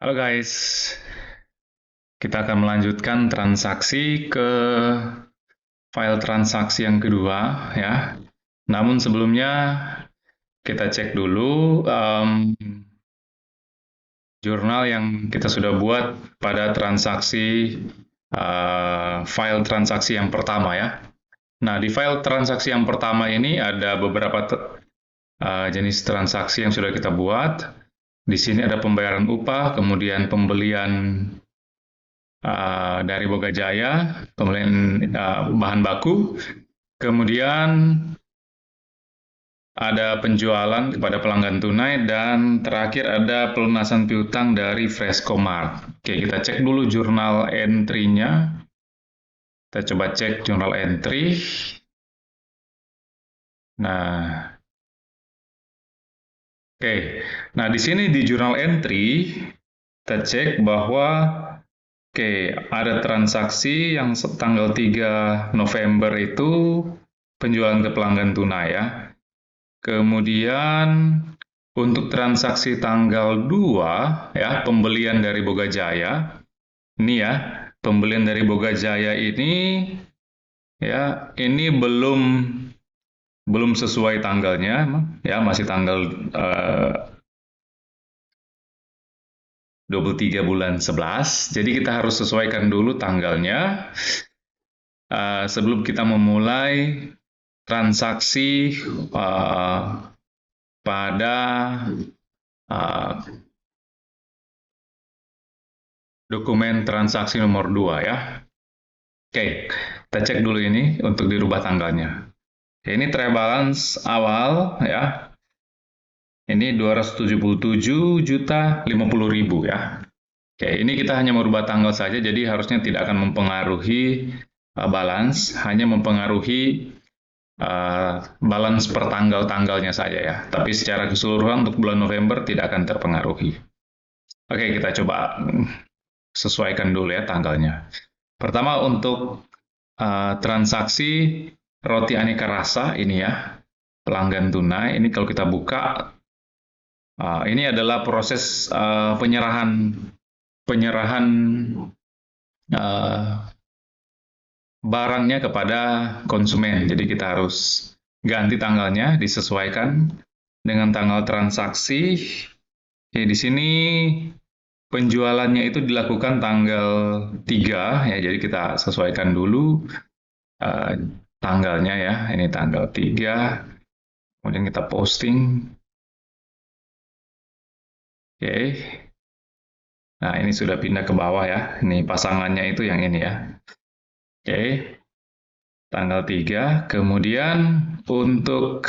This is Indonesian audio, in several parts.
Halo guys, kita akan melanjutkan transaksi ke file transaksi yang kedua ya. Namun sebelumnya kita cek dulu jurnal yang kita sudah buat pada transaksi file transaksi yang pertama ya. Nah, di file transaksi yang pertama ini ada beberapa jenis transaksi yang sudah kita buat. Di sini ada pembayaran upah, kemudian pembelian dari Boga Jaya, pembelian bahan baku, kemudian ada penjualan kepada pelanggan tunai, dan terakhir ada pelunasan piutang dari Frescomart. Oke, kita cek dulu jurnal entry-nya. Kita coba cek jurnal entry. Nah, oke. Nah, di sini di jurnal entry, kita cek bahwa ada transaksi yang tanggal 3 November itu penjualan ke pelanggan tunai ya. Kemudian untuk transaksi tanggal 2 ya, pembelian dari Boga Jaya. Ini ya, pembelian dari Boga Jaya ini ya, ini belum sesuai tanggalnya ya, masih tanggal 23 bulan 11. Jadi kita harus sesuaikan dulu tanggalnya sebelum kita memulai transaksi pada uh, dokumen transaksi nomor 2 ya. Oke, kita cek dulu ini untuk dirubah tanggalnya. Ini trial balance awal ya. Ini 277.050.000 ya. Oke, ini kita hanya merubah tanggal saja, jadi harusnya tidak akan mempengaruhi balance, hanya mempengaruhi balance per tanggal-tanggalnya saja ya. Tapi secara keseluruhan untuk bulan November tidak akan terpengaruhi. Oke, kita coba sesuaikan dulu ya tanggalnya. Pertama untuk transaksi roti aneka rasa ini ya, pelanggan tunai. Ini kalau kita buka, ini adalah proses penyerahan barangnya kepada konsumen. Jadi kita harus ganti tanggalnya, disesuaikan dengan tanggal transaksi. Oke, di sini penjualannya itu dilakukan tanggal 3 ya, jadi kita sesuaikan dulu uh, tanggalnya ya. Ini tanggal 3. Kemudian kita posting. Oke. Nah, ini sudah pindah ke bawah ya. Ini pasangannya itu yang ini ya. Oke. Tanggal 3. Kemudian untuk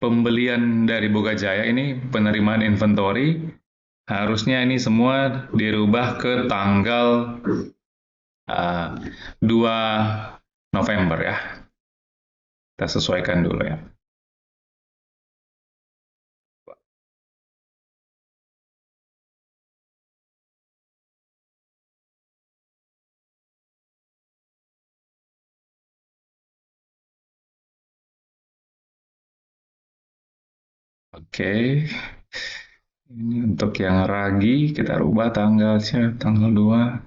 pembelian dari Boga Jaya ini penerimaan inventory harusnya ini semua dirubah ke tanggal 2 November ya. Kita sesuaikan dulu ya. Oke. Ini untuk yang ragi kita rubah tanggalnya tanggal 2.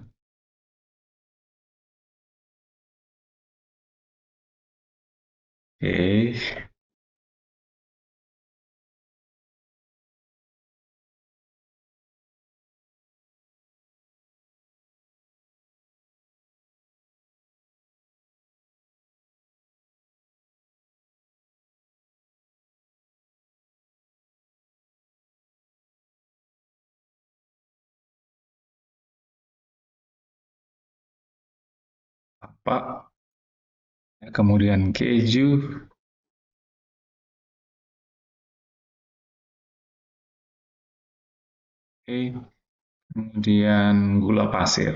Oke. Apa? Kemudian keju. Oke. Kemudian gula pasir.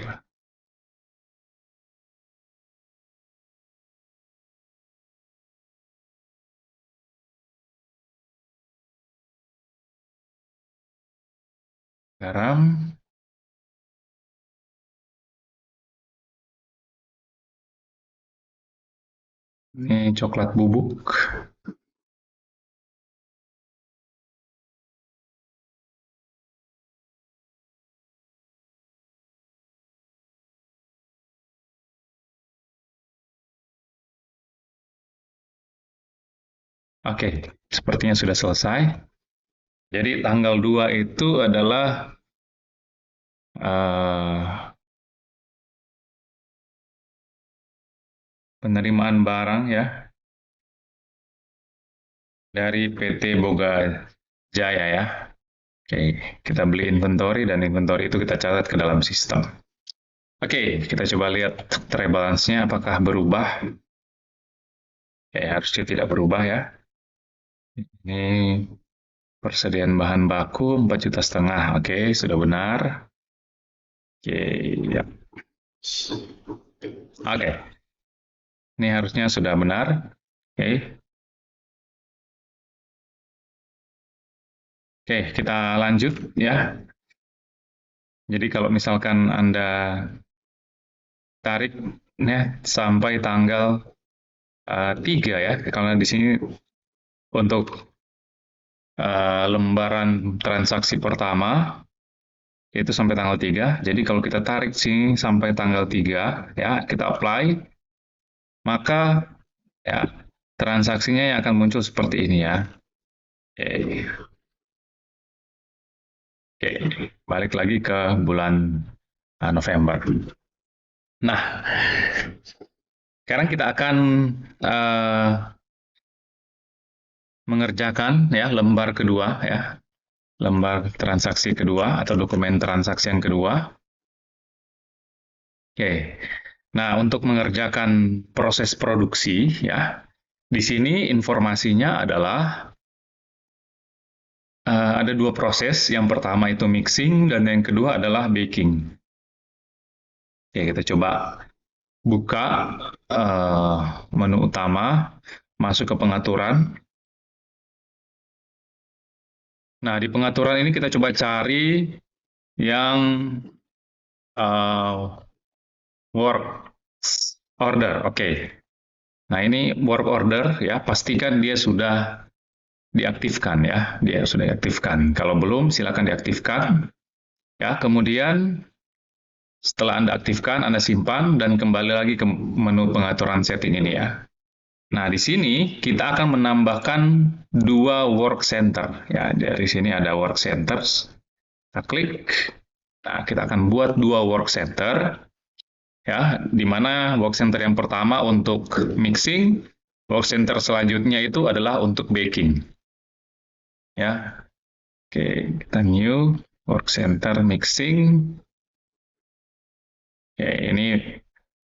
Garam. Ini coklat bubuk. Oke, sepertinya sudah selesai. Jadi tanggal 2 itu adalah eh, penerimaan barang ya dari PT Boga Jaya ya. Oke, kita beli inventory dan inventory itu kita catat ke dalam sistem. Oke, kita coba lihat trade balance-nya apakah berubah. Oke, harusnya tidak berubah ya. Ini persediaan bahan baku 4,5 juta. Oke, sudah benar. Oke, ya. Oke, ini harusnya sudah benar. Oke. Oke, kita lanjut ya. Jadi kalau misalkan Anda tarik ya sampai tanggal 3 ya, karena di sini untuk lembaran transaksi pertama itu sampai tanggal 3. Jadi kalau kita tarik sini sampai tanggal 3 ya, kita apply, maka ya transaksinya yang akan muncul seperti ini ya. Oke, oke. Balik lagi ke bulan November. Nah, sekarang kita akan uh, mengerjakan ya lembar kedua ya, lembar transaksi kedua atau dokumen transaksi yang kedua. Oke. Nah, untuk mengerjakan proses produksi ya, di sini informasinya adalah ada dua proses. Yang pertama itu mixing dan yang kedua adalah baking. Oke, kita coba buka menu utama, masuk ke pengaturan. Nah, di pengaturan ini kita coba cari yang work order. Oke. Nah, ini work order ya, pastikan dia sudah diaktifkan ya, dia sudah diaktifkan. Kalau belum, silakan diaktifkan. Ya, kemudian setelah Anda aktifkan, Anda simpan dan kembali lagi ke menu pengaturan setting ini ya. Nah, di sini kita akan menambahkan dua work center. Ya, dari sini ada work centers. Kita klik. Nah, kita akan buat dua work center. Ya, di mana work center yang pertama untuk mixing, work center selanjutnya itu adalah untuk baking. Ya, oke, kita new work center mixing. Oke, ini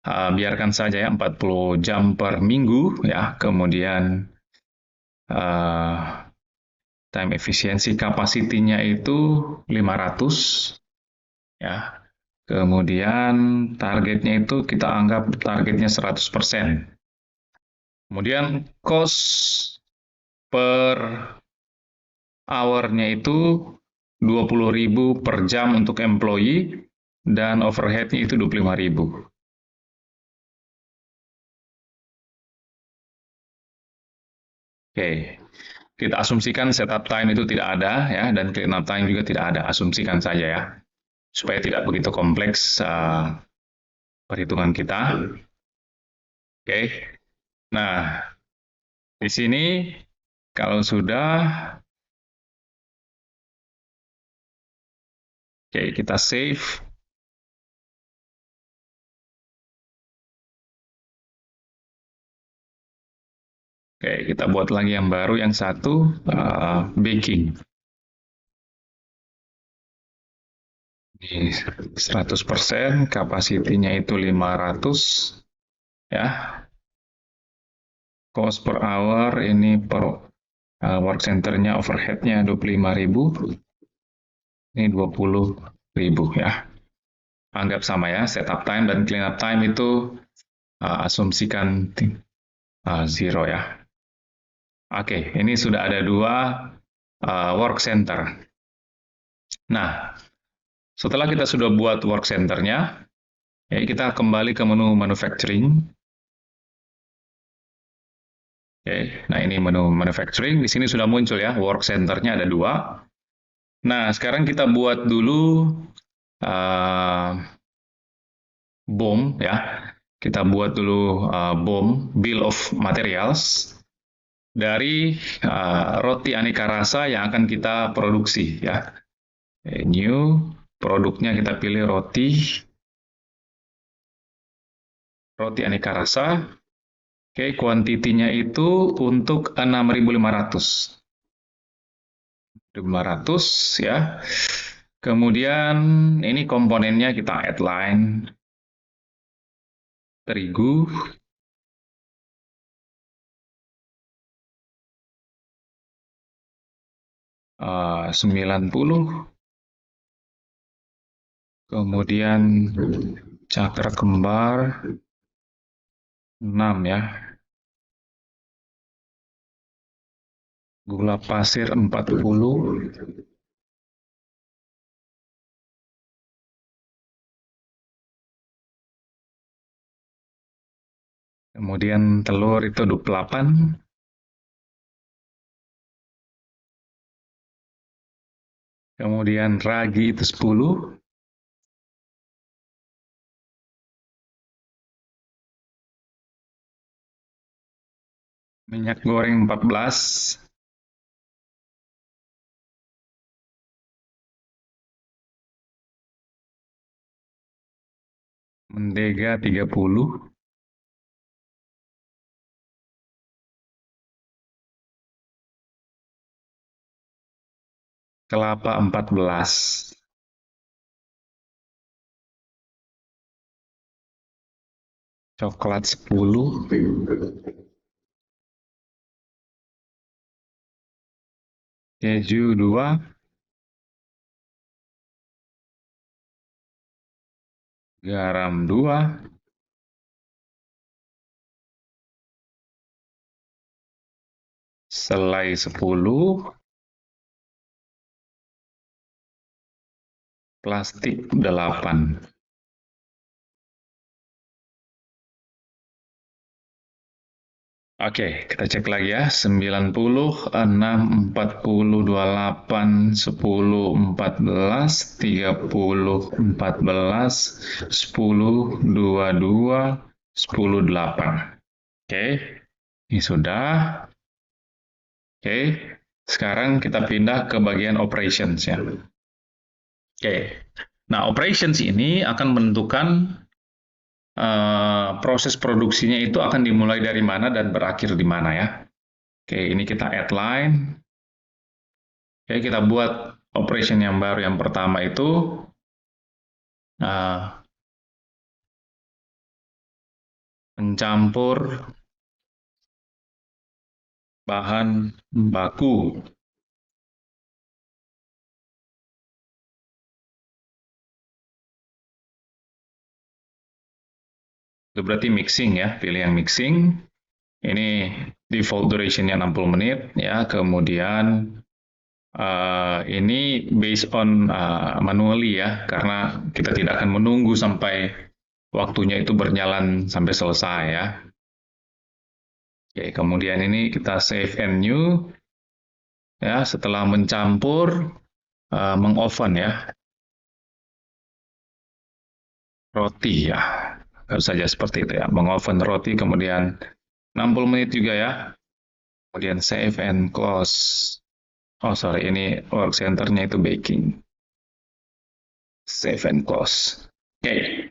biarkan saja ya 40 jam per minggu ya. Kemudian time efisiensi kapasitinya itu 500 ya. Kemudian targetnya itu kita anggap targetnya 100%. Kemudian cost per hour-nya itu 20.000 per jam untuk employee dan overhead-nya itu 25.000. Oke, kita asumsikan setup time itu tidak ada ya dan clean up time juga tidak ada. Asumsikan saja ya supaya tidak begitu kompleks perhitungan kita. Oke. Nah, di sini kalau sudah oke, kita save. Oke, kita buat lagi yang baru, yang satu baking. Ini 100%, kapasitinya itu 500 ya. Cost per hour ini per work center-nya overhead-nya 25.000. Ini 20.000 ya. Anggap sama ya, setup time dan clean up time itu asumsikan zero ya. Oke, ini sudah ada dua work center. Nah, setelah kita sudah buat work center-nya, ya kita kembali ke menu manufacturing. Oke, nah ini menu manufacturing. Di sini sudah muncul ya, work center-nya ada dua. Nah, sekarang kita buat dulu BOM ya. Kita buat dulu BOM, Bill of Materials. dari roti aneka rasa yang akan kita produksi ya. New, produknya kita pilih roti aneka rasa. Oke, kuantitinya itu untuk 6.500. 500 ya. Kemudian ini komponennya kita add line. Terigu, 90. Kemudian cakra kembar 6 ya. Gula pasir 40. Kemudian telur itu 28. Kemudian ragi itu 10. Minyak goreng 14. Mentega 30. Kelapa 14. Coklat 10. Keju 2. Garam 2. Selai 10. Plastik 8. Oke, kita cek lagi ya. 90, 6, 40, 28, 10, 14, 30, 14, 10, 22, 10, 8. Oke, ini sudah. Oke, sekarang kita pindah ke bagian operations ya. Oke, nah operations ini akan menentukan proses produksinya itu akan dimulai dari mana dan berakhir di mana ya. Oke, ini kita add line. Oke, kita buat operation yang baru. Yang pertama itu mencampur bahan baku. Itu berarti mixing ya, pilih yang mixing. Ini default duration-nya 60 menit ya. Kemudian ini based on manually ya, karena kita tidak akan menunggu sampai waktunya itu berjalan sampai selesai ya. Oke, kemudian ini kita save and new. Ya, setelah mencampur, mengoven ya. Roti ya. Baru saja seperti itu ya. Mengoven roti, kemudian 60 menit juga ya. Kemudian save and close. Oh, sorry, ini work center-nya itu baking. Save and close. Oke.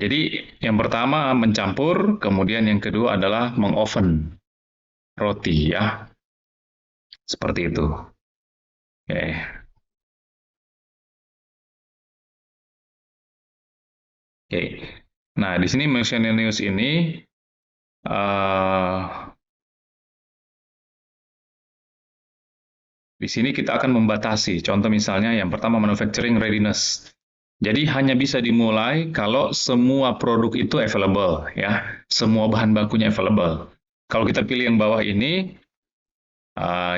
Jadi, yang pertama mencampur, kemudian yang kedua adalah mengoven roti ya. Seperti itu. Oke. Oke. Nah, di sini miscellaneous ini di sini kita akan membatasi. Contoh misalnya yang pertama manufacturing readiness. Jadi hanya bisa dimulai kalau semua produk itu available ya, semua bahan bakunya available. Kalau kita pilih yang bawah ini,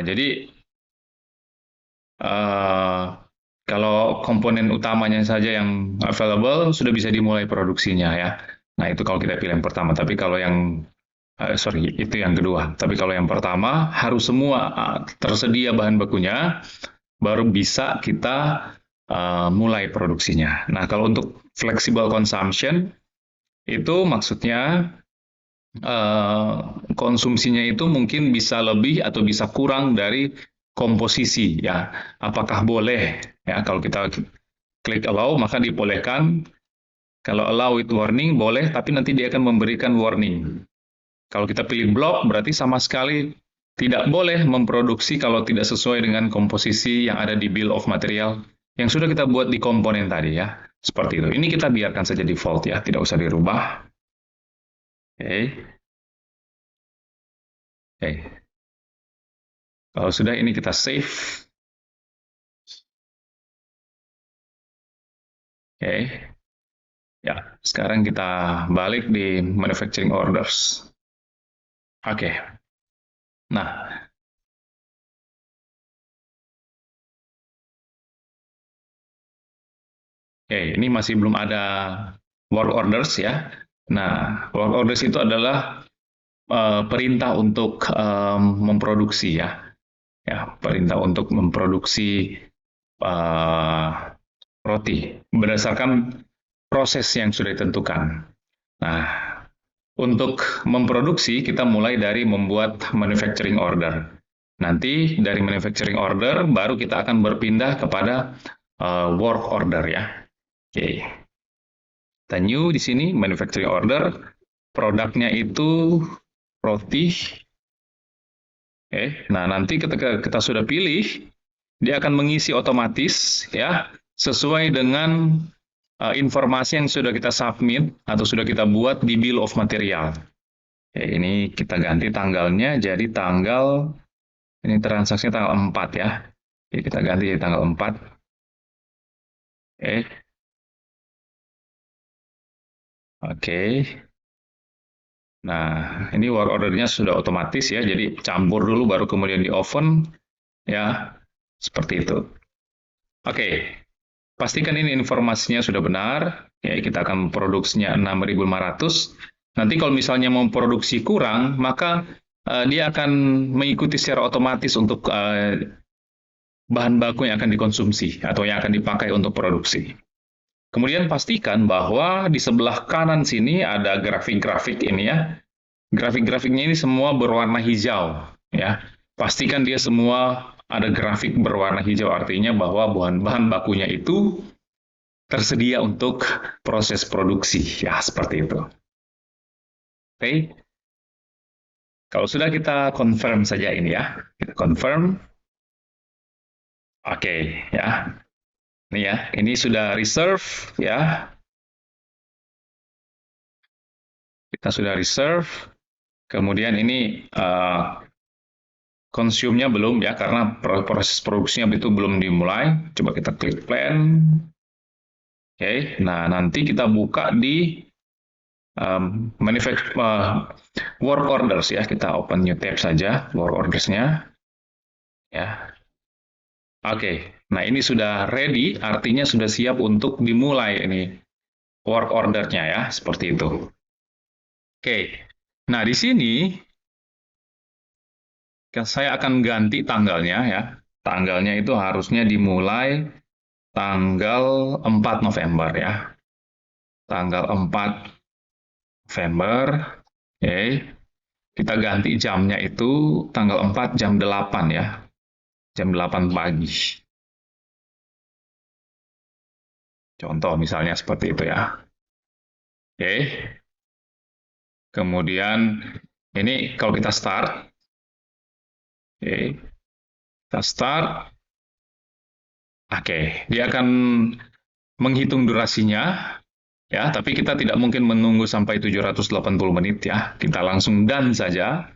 jadi kalau komponen utamanya saja yang available sudah bisa dimulai produksinya ya. Nah itu kalau kita pilih yang pertama. Tapi kalau yang sorry, itu yang kedua. Tapi kalau yang pertama, harus semua tersedia bahan bakunya, baru bisa kita mulai produksinya. Nah, kalau untuk flexible consumption, itu maksudnya konsumsinya itu mungkin bisa lebih atau bisa kurang dari komposisi ya. Apakah boleh ya kalau kita klik allow maka dibolehkan. Kalau allow itu warning boleh tapi nanti dia akan memberikan warning. Kalau kita pilih block berarti sama sekali tidak boleh memproduksi kalau tidak sesuai dengan komposisi yang ada di bill of material yang sudah kita buat di komponen tadi ya. Seperti itu. Ini kita biarkan saja default ya, tidak usah dirubah. Oke. Oke. Kalau sudah ini kita save. Oke. Ya, sekarang kita balik di manufacturing orders. Oke. Nah, oke, ini masih belum ada work orders ya. Nah, work orders itu adalah perintah untuk memproduksi ya. Ya, perintah untuk memproduksi uh, roti berdasarkan proses yang sudah ditentukan. Nah, untuk memproduksi kita mulai dari membuat manufacturing order. Nanti dari manufacturing order baru kita akan berpindah kepada work order ya. Oke. Kita new di sini manufacturing order. Produknya itu roti. Oke. Nah, nanti ketika kita sudah pilih, dia akan mengisi otomatis ya sesuai dengan informasi yang sudah kita submit atau sudah kita buat di bill of material. Oke, ini kita ganti tanggalnya jadi tanggal ini transaksinya tanggal 4 ya. Oke, kita ganti jadi tanggal 4. Oke. Oke. Nah, ini work ordernya sudah otomatis ya, jadi campur dulu baru kemudian di oven ya, seperti itu. Oke, pastikan ini informasinya sudah benar. Ya, kita akan produksinya 6.500. Nanti kalau misalnya mau produksi kurang, maka dia akan mengikuti secara otomatis untuk bahan baku yang akan dikonsumsi atau yang akan dipakai untuk produksi. Kemudian pastikan bahwa di sebelah kanan sini ada grafik-grafik ini ya. Grafik-grafiknya ini semua berwarna hijau ya. Pastikan dia semua ada grafik berwarna hijau artinya bahwa bahan bakunya itu tersedia untuk proses produksi ya seperti itu. Oke. Kalau sudah kita confirm saja ini ya. Kita confirm. Oke ya. Ini ya, ini sudah reserve ya. Kita sudah reserve. Kemudian ini consume-nya belum ya, karena proses produksinya itu belum dimulai. Coba kita klik plan. Oke, nah nanti kita buka di work orders ya. Kita open new tab saja, work orders-nya. Ya. Oke, nah ini sudah ready, artinya sudah siap untuk dimulai ini work order-nya ya, seperti itu. Oke, nah di sini saya akan ganti tanggalnya ya. Tanggalnya itu harusnya dimulai tanggal 4 November ya. Tanggal 4 November. Oke. Kita ganti jamnya itu tanggal 4 jam 8 ya. Jam 8 pagi. Contoh misalnya seperti itu ya. Oke. Kemudian ini kalau kita start. Oke. Kita start. Oke, dia akan menghitung durasinya, ya, tapi kita tidak mungkin menunggu sampai 780 menit ya. Kita langsung done saja.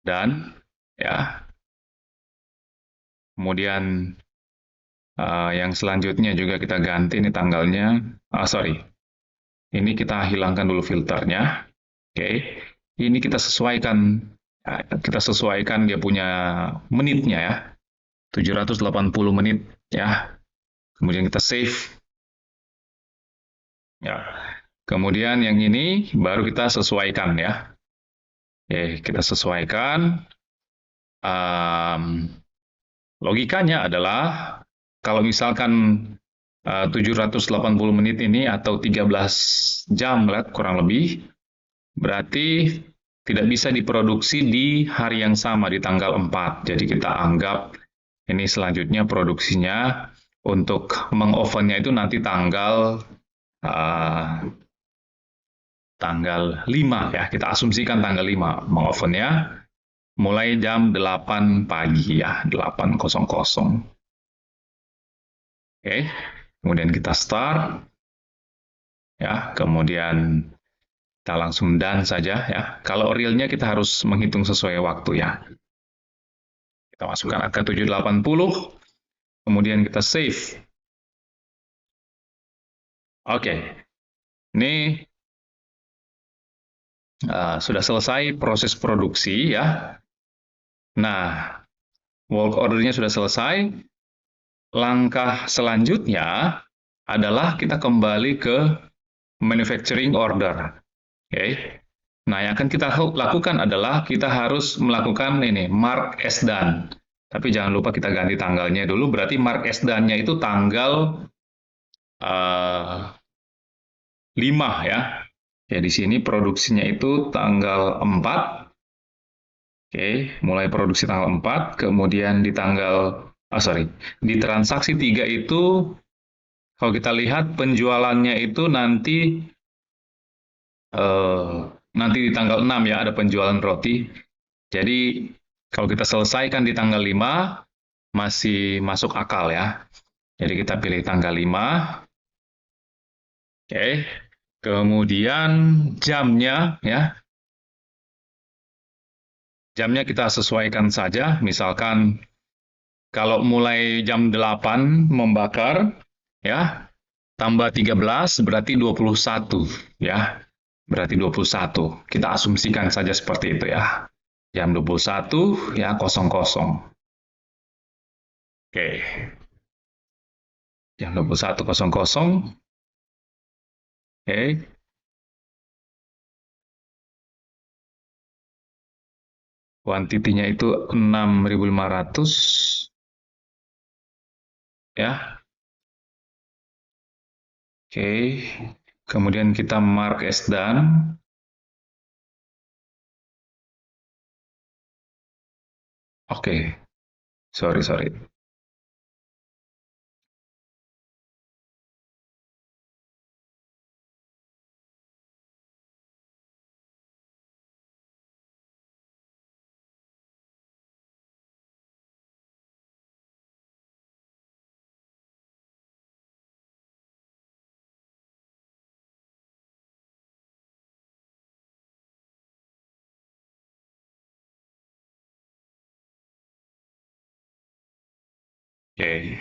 Dan ya. Kemudian yang selanjutnya juga kita ganti ini tanggalnya. Sorry. Ini kita hilangkan dulu filternya. Oke. Ini kita sesuaikan dia punya menitnya ya. 780 menit ya. Kemudian kita save. Ya. Kemudian yang ini baru kita sesuaikan ya. Oke, kita sesuaikan. Logikanya adalah kalau misalkan 780 menit ini atau 13 jam lah kurang lebih, berarti tidak bisa diproduksi di hari yang sama, di tanggal 4. Jadi kita anggap ini selanjutnya produksinya untuk mengovennya itu nanti tanggal 5 ya. Kita asumsikan tanggal 5 mengovennya mulai jam 8 pagi ya, 8.00. Oke, kemudian kita start ya, kemudian kita langsung done saja ya. Kalau realnya kita harus menghitung sesuai waktu ya. Kita masukkan angka 780, kemudian kita save. Oke, ini sudah selesai proses produksi ya. Nah, work ordernya sudah selesai. Langkah selanjutnya adalah kita kembali ke manufacturing order. Oke. Nah, yang akan kita lakukan adalah kita harus melakukan ini mark as done. Tapi jangan lupa kita ganti tanggalnya dulu. Berarti mark as done-nya itu tanggal 5 ya. Ya, di sini produksinya itu tanggal 4. Oke, mulai produksi tanggal 4, kemudian di di transaksi 3 itu, kalau kita lihat penjualannya itu nanti di tanggal 6 ya, ada penjualan roti. Jadi, kalau kita selesaikan di tanggal 5, masih masuk akal ya. Jadi kita pilih tanggal 5. Oke, kemudian jamnya ya. Jamnya kita sesuaikan saja, misalkan kalau mulai jam 8 membakar, ya, tambah 13 berarti 21, ya. Berarti 21. Kita asumsikan saja seperti itu ya. Jam 21, ya, 00. Oke. Jam 21.00. Oke. Kuantitinya itu 6.500. Ya. Oke. Kemudian kita mark as done. Oke. Sorry. Oke.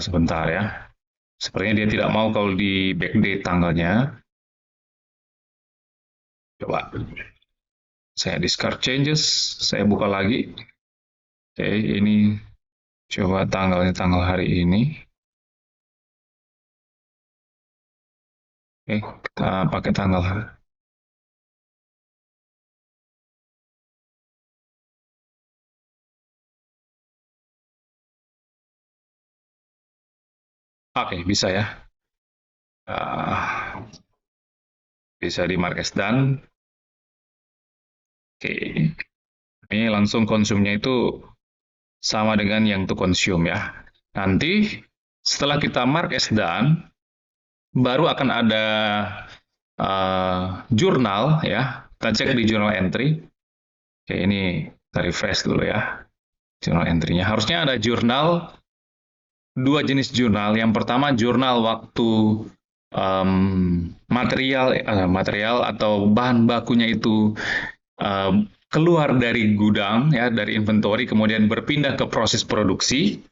Sebentar ya. Sepertinya dia tidak mau kalau di backdate tanggalnya. Coba. Saya discard changes. Saya buka lagi. Oke, ini coba tanggalnya tanggal hari ini. Oke, kita pakai tanggal hari. Oke, bisa ya. Bisa di mark as done. Oke, ini langsung konsumnya itu sama dengan yang to consume ya. Nanti setelah kita mark as done, baru akan ada jurnal ya. Kita cek di journal entry. Oke, ini kita refresh dulu ya. Journal entry-nya. Harusnya ada jurnal, dua jenis jurnal. Yang pertama jurnal waktu material atau bahan bakunya itu keluar dari gudang ya, dari inventory, kemudian berpindah ke proses produksi.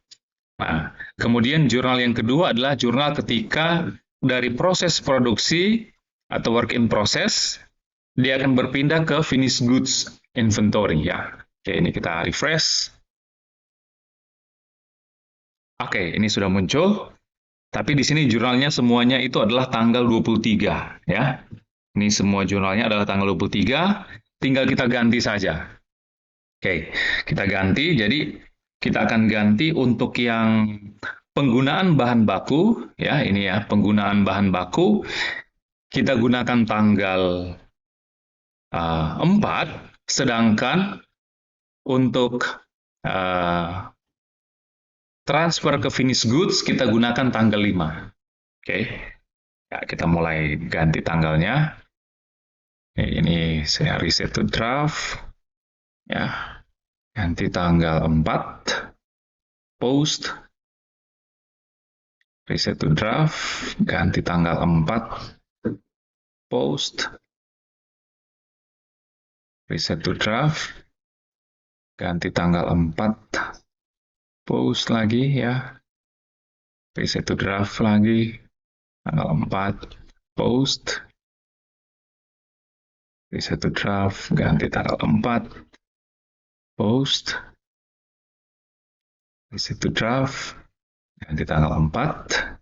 Nah, kemudian jurnal yang kedua adalah jurnal ketika dari proses produksi atau work in process, dia akan berpindah ke finished goods inventory ya. Oke, ini kita refresh. Oke, ini sudah muncul. Tapi di sini jurnalnya semuanya itu adalah tanggal 23 ya. Ini semua jurnalnya adalah tanggal 23, tinggal kita ganti saja. Oke, kita ganti. Jadi kita akan ganti untuk yang penggunaan bahan baku ya, ini ya, penggunaan bahan baku kita gunakan tanggal 4, sedangkan untuk transfer ke finish goods kita gunakan tanggal 5. Oke. Ya, kita mulai ganti tanggalnya. Ini saya reset to draft. Ya. Ganti tanggal 4. Post. Reset to draft. Ganti tanggal 4. Post. Reset to draft. Ganti tanggal 4. Post lagi ya. Reset to draft lagi. Tanggal 4. Post. Reset to draft. Ganti tanggal 4. Post. Reset to draft. Ganti tanggal 4.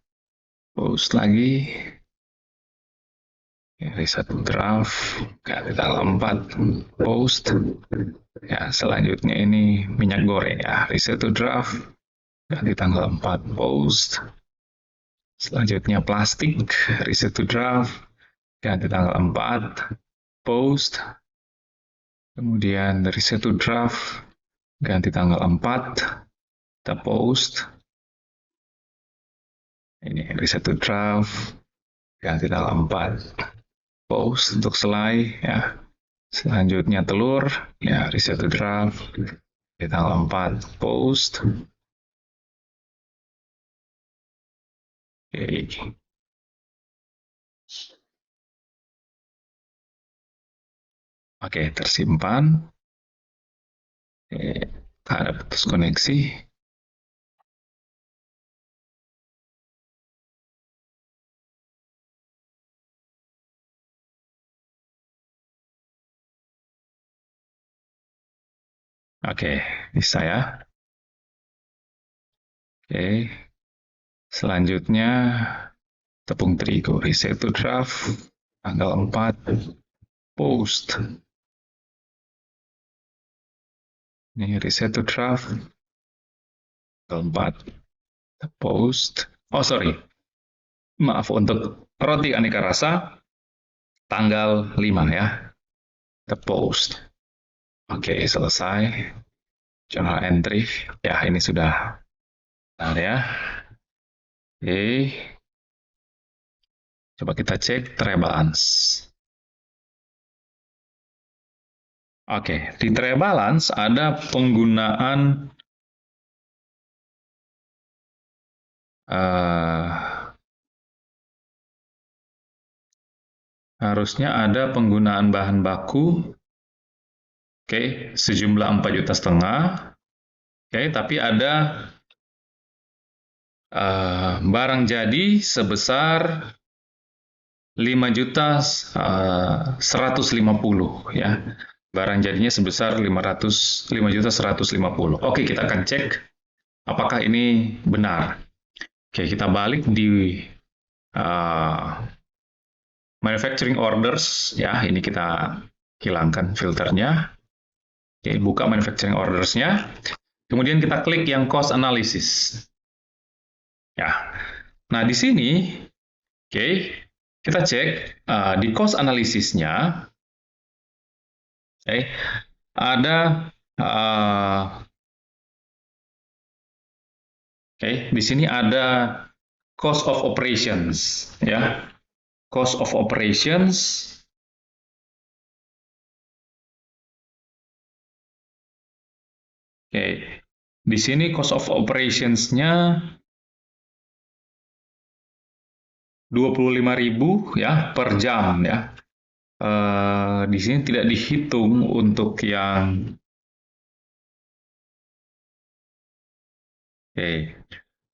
Post lagi. Reset to draft. Ganti tanggal 4. Post. Ya, selanjutnya ini minyak goreng ya. Reset to draft. Ganti tanggal 4. Post. Selanjutnya plastik. Reset to draft. Ganti tanggal 4. Post. Kemudian reset to draft. Ganti tanggal 4. Kita post. Ini reset to draft. Ganti tanggal 4. Post untuk selai ya. Selanjutnya telur ya, reset to draft. Ganti tanggal 4. Post. Oke. Oke, tersimpan. Ada putus koneksi. Oke, bisa ya. Oke. Selanjutnya tepung terigu, reset to draft. Tanggal 4. Post. Ini reset to draft. Tanggal 4. Post. Oh, sorry. Maaf, untuk roti aneka rasa tanggal 5 ya. The post. Oke, selesai. Journal entry. Ya, ini sudah. Bentar ya. Oke. Coba kita cek trade balance. Oke, di trade balance ada penggunaan harusnya ada penggunaan bahan baku. Oke, sejumlah 4,5 juta. Oke, tapi ada barang jadi sebesar 5.150 ya. Barang jadinya sebesar 5.150. Oke, kita akan cek apakah ini benar. Oke, kita balik di manufacturing orders ya. Ini kita hilangkan filternya. Oke, buka manufacturing orders-nya. Kemudian kita klik yang cost analysis. Ya. Nah, di sini oke, kita cek di cost analysis-nya. Oke, ada di sini ada cost of operations ya. Cost of operations. Oke, di sini cost of operations-nya 25.000 ya per jam ya. Di sini tidak dihitung untuk yang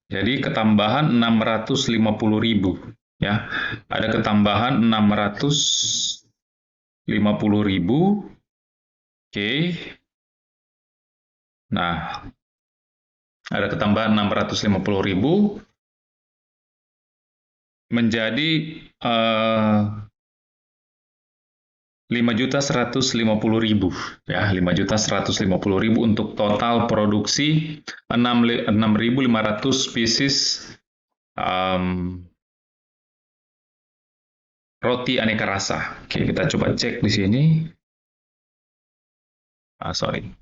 jadi ketambahan 650.000 ya. Ada ketambahan 650.000. Oke. Nah, ada ketambahan 650.000 menjadi 5.150.000 ya, 5.150.000 untuk total produksi 6.500 pieces roti aneka rasa. Oke, kita coba cek di sini. Sorry.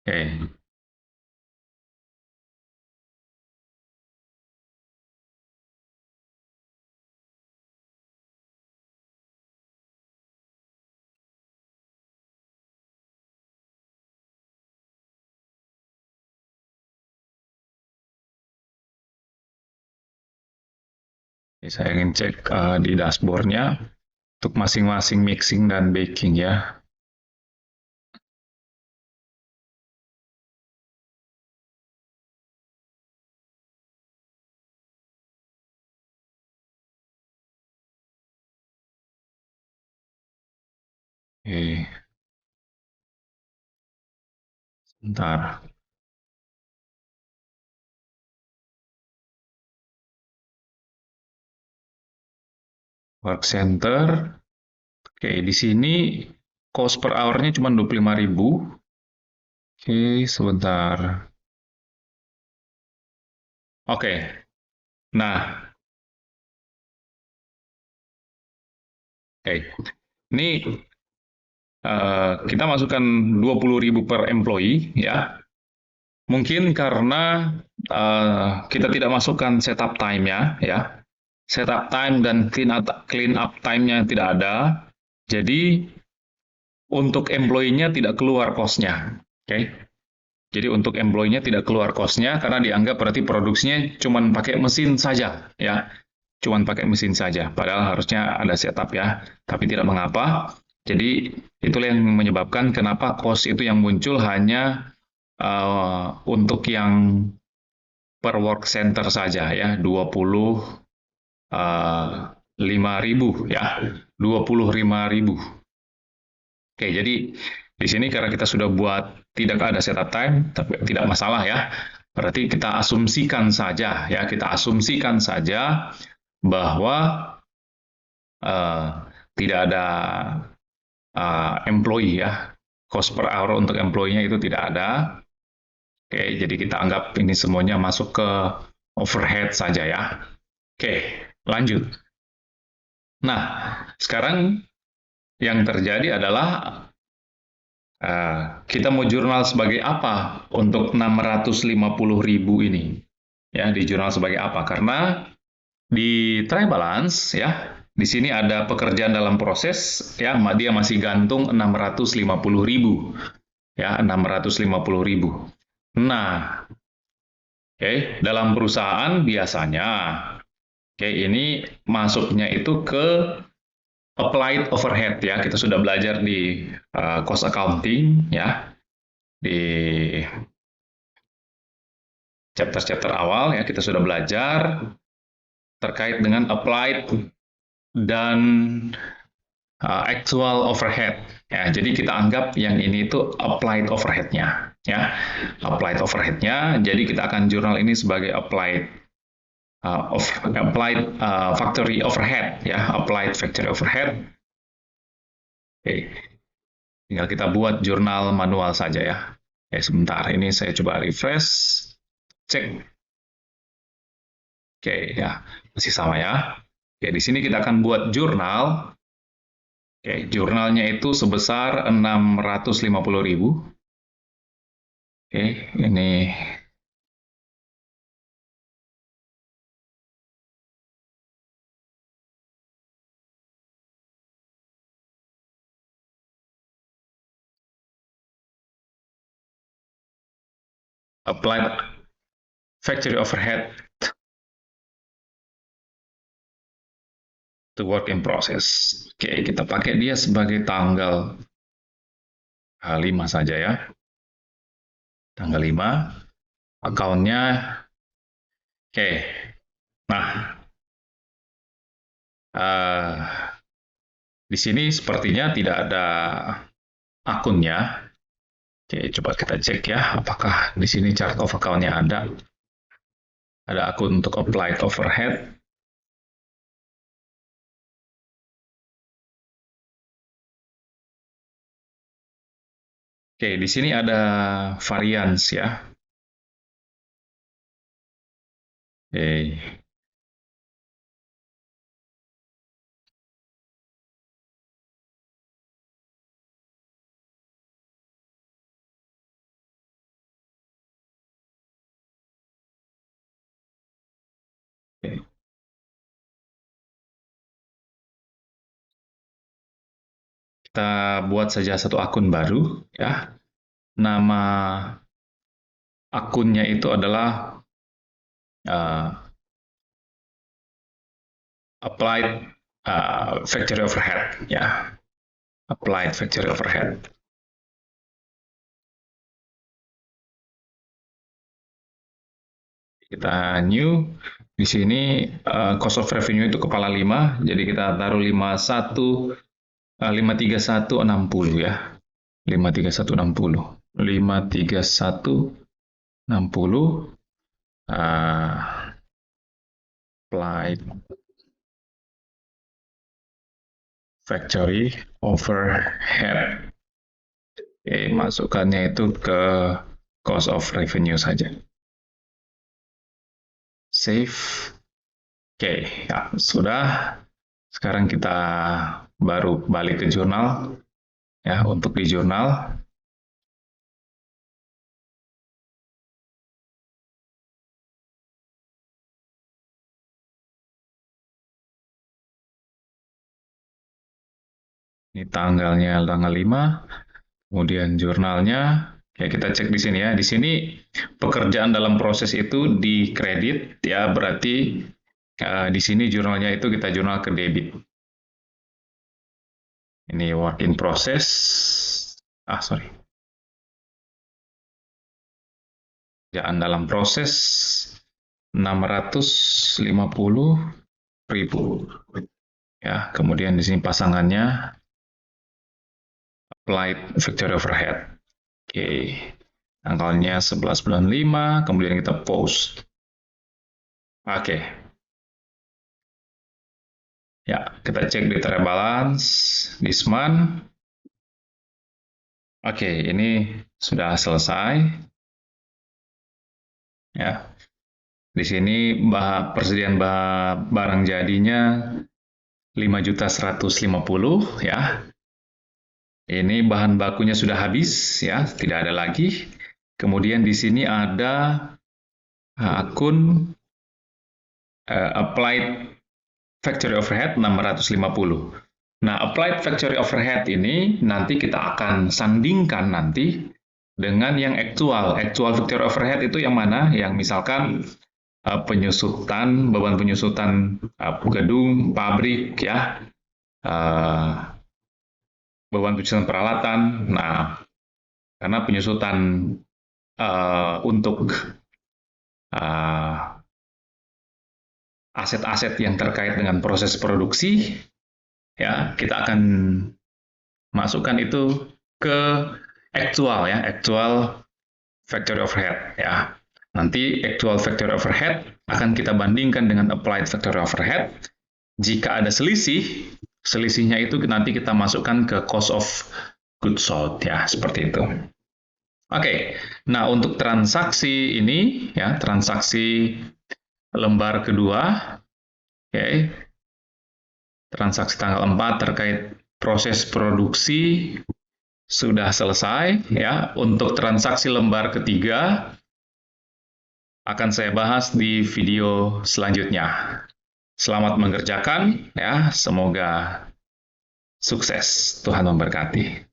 Oke. Oke, saya ingin cek di dashboardnya untuk masing-masing mixing dan baking ya. Oke, sebentar. Work center. Oke, di sini cost per hour-nya cuma 25.000. Oke, sebentar. Oke, nah, oke. Ini kita masukkan 20.000 per employee ya. Mungkin karena kita tidak masukkan setup time-nya ya. Setup time dan clean up time-nya tidak ada. Jadi untuk employee-nya tidak keluar cost-nya. Oke. Jadi untuk employee-nya tidak keluar cost-nya karena dianggap berarti produksinya cuma pakai mesin saja ya. Cuman pakai mesin saja, padahal harusnya ada setup ya, tapi tidak mengapa. Jadi itulah yang menyebabkan kenapa cost itu yang muncul hanya untuk yang per work center saja ya, 25.000 ya, 25.000. Oke, jadi di sini karena kita sudah buat tidak ada setup time, tapi tidak masalah ya. Berarti kita asumsikan saja ya, kita asumsikan saja bahwa uh, tidak ada employee ya, cost per hour untuk employee-nya itu tidak ada. Oke, jadi kita anggap ini semuanya masuk ke overhead saja ya. Oke, lanjut. Nah, sekarang yang terjadi adalah kita mau jurnal sebagai apa untuk 650.000 ini? Ya, di jurnal sebagai apa? Karena di try balance ya, di sini ada pekerjaan dalam proses ya, dia masih gantung 650.000 ya, 650.000. Nah, oke, dalam perusahaan biasanya oke ini masuknya itu ke applied overhead ya. Kita sudah belajar di cost accounting ya, di chapter-chapter awal ya, kita sudah belajar terkait dengan applied dan actual overhead. Ya, jadi kita anggap yang ini itu applied overhead-nya. Ya, applied overhead-nya. Jadi kita akan jurnal ini sebagai applied factory overhead. Ya, applied factory overhead. Oke, tinggal kita buat jurnal manual saja ya. Oke, sebentar. Ini saya coba refresh. Cek. Oke, ya masih sama ya. Oke, di sini kita akan buat jurnal. Oke, jurnalnya itu sebesar 650.000. Oke, ini applied factory overhead to work in process. Oke, kita pakai dia sebagai tanggal 5 saja ya. Tanggal 5. Akunnya. Oke. Nah, di sini sepertinya tidak ada akunnya. Oke, coba kita cek ya, apakah di sini chart of account-nya ada. Ada akun untuk applied overhead. Oke, di sini ada varians ya. Oke, kita buat saja satu akun baru ya. Nama akunnya itu adalah uh, applied factory overhead ya. Applied factory overhead. Kita new. Di sini cost of revenue itu kepala 5, jadi kita taruh 53160 ya. 53160. 53160 applied factory overhead. Oke, masukkannya itu ke cost of revenue saja. Save. Oke, ya sudah. Sekarang kita baru balik ke jurnal. Ya, untuk di jurnal. Ini tanggalnya tanggal 5. Kemudian jurnalnya, ya kita cek di sini ya. Di sini pekerjaan dalam proses itu di kredit ya, berarti di sini jurnalnya itu kita jurnal ke debit. Ini work in process. Sorry. Pekerjaan dalam proses 650.000. Ya, kemudian di sini pasangannya applied factory overhead. Oke, tanggalnya 11 bulan 5, kemudian kita post. Oke. Ya, kita cek di trade balance, this month. Oke, ini sudah selesai. Ya, di sini persediaan barang jadinya 5.150.000 ya. Ini bahan bakunya sudah habis ya, tidak ada lagi. Kemudian di sini ada akun applied factory overhead 650. Nah, applied factory overhead ini nanti kita akan sandingkan nanti dengan yang actual. Actual factory overhead itu yang mana? Yang misalkan penyusutan, beban penyusutan gedung, pabrik ya, beban penyusutan peralatan. Nah, karena penyusutan untuk aset-aset yang terkait dengan proses produksi, ya kita akan masukkan itu ke actual ya, actual factory overhead ya. Nanti actual factory overhead akan kita bandingkan dengan applied factory overhead. Jika ada selisih, selisihnya itu nanti kita masukkan ke cost of goods sold ya, seperti itu. Oke, nah untuk transaksi ini ya, transaksi lembar kedua, oke, transaksi tanggal 4 terkait proses produksi sudah selesai ya. Untuk transaksi lembar ketiga akan saya bahas di video selanjutnya. Selamat mengerjakan ya, semoga sukses. Tuhan memberkati.